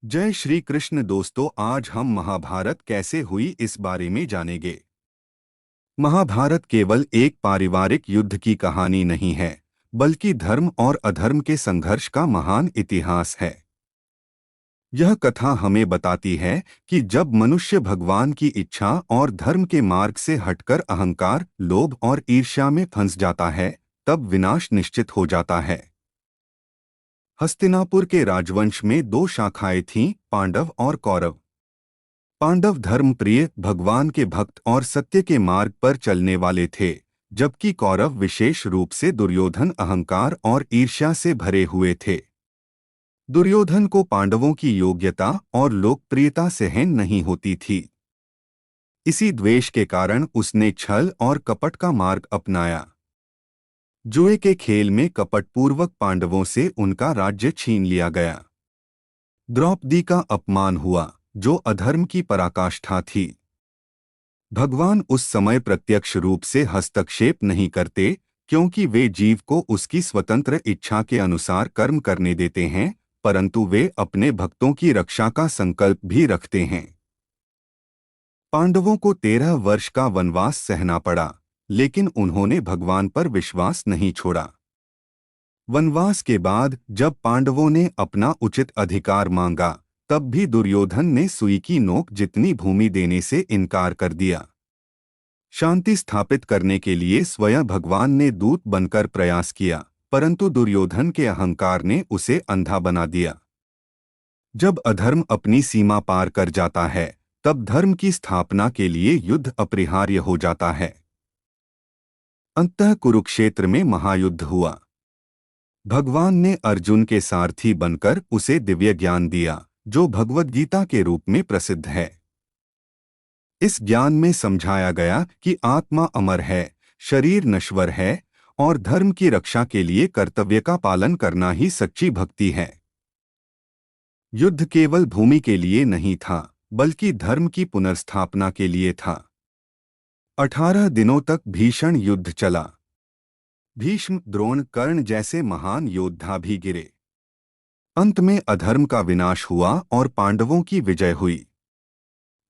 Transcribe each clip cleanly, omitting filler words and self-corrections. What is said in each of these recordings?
जय श्री कृष्ण दोस्तों, आज हम महाभारत कैसे हुई इस बारे में जानेंगे। महाभारत केवल एक पारिवारिक युद्ध की कहानी नहीं है, बल्कि धर्म और अधर्म के संघर्ष का महान इतिहास है। यह कथा हमें बताती है कि जब मनुष्य भगवान की इच्छा और धर्म के मार्ग से हटकर अहंकार, लोभ और ईर्ष्या में फंस जाता है, तब विनाश निश्चित हो जाता है। हस्तिनापुर के राजवंश में दो शाखाएं थीं, पांडव और कौरव। पांडव धर्मप्रिय, भगवान के भक्त और सत्य के मार्ग पर चलने वाले थे, जबकि कौरव विशेष रूप से दुर्योधन अहंकार और ईर्ष्या से भरे हुए थे। दुर्योधन को पांडवों की योग्यता और लोकप्रियता सहन नहीं होती थी। इसी द्वेष के कारण उसने छल और कपट का मार्ग अपनाया। जुए के खेल में कपटपूर्वक पांडवों से उनका राज्य छीन लिया गया। द्रौपदी का अपमान हुआ, जो अधर्म की पराकाष्ठा थी। भगवान उस समय प्रत्यक्ष रूप से हस्तक्षेप नहीं करते, क्योंकि वे जीव को उसकी स्वतंत्र इच्छा के अनुसार कर्म करने देते हैं, परंतु वे अपने भक्तों की रक्षा का संकल्प भी रखते हैं। पांडवों को 13 वर्ष का वनवास सहना पड़ा, लेकिन उन्होंने भगवान पर विश्वास नहीं छोड़ा। वनवास के बाद जब पांडवों ने अपना उचित अधिकार मांगा, तब भी दुर्योधन ने सुई की नोक जितनी भूमि देने से इनकार कर दिया। शांति स्थापित करने के लिए स्वयं भगवान ने दूत बनकर प्रयास किया, परंतु दुर्योधन के अहंकार ने उसे अंधा बना दिया। जब अधर्म अपनी सीमा पार कर जाता है, तब धर्म की स्थापना के लिए युद्ध अपरिहार्य हो जाता है। अंततः कुरुक्षेत्र में महायुद्ध हुआ। भगवान ने अर्जुन के सारथी बनकर उसे दिव्य ज्ञान दिया, जो भगवद गीता के रूप में प्रसिद्ध है। इस ज्ञान में समझाया गया कि आत्मा अमर है, शरीर नश्वर है और धर्म की रक्षा के लिए कर्तव्य का पालन करना ही सच्ची भक्ति है। युद्ध केवल भूमि के लिए नहीं था, बल्कि धर्म की पुनर्स्थापना के लिए था। 18 दिनों तक भीषण युद्ध चला। भीष्म, द्रोण, कर्ण जैसे महान योद्धा भी गिरे। अंत में अधर्म का विनाश हुआ और पांडवों की विजय हुई।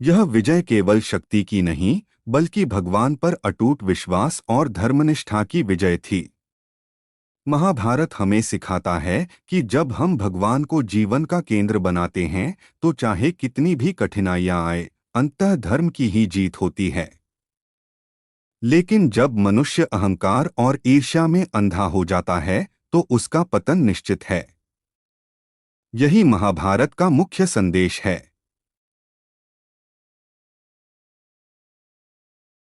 यह विजय केवल शक्ति की नहीं, बल्कि भगवान पर अटूट विश्वास और धर्मनिष्ठा की विजय थी। महाभारत हमें सिखाता है कि जब हम भगवान को जीवन का केंद्र बनाते हैं, तो चाहे कितनी भी कठिनाइयां आए, अंततः धर्म की ही जीत होती है। लेकिन जब मनुष्य अहंकार और ईर्ष्या में अंधा हो जाता है, तो उसका पतन निश्चित है। यही महाभारत का मुख्य संदेश है।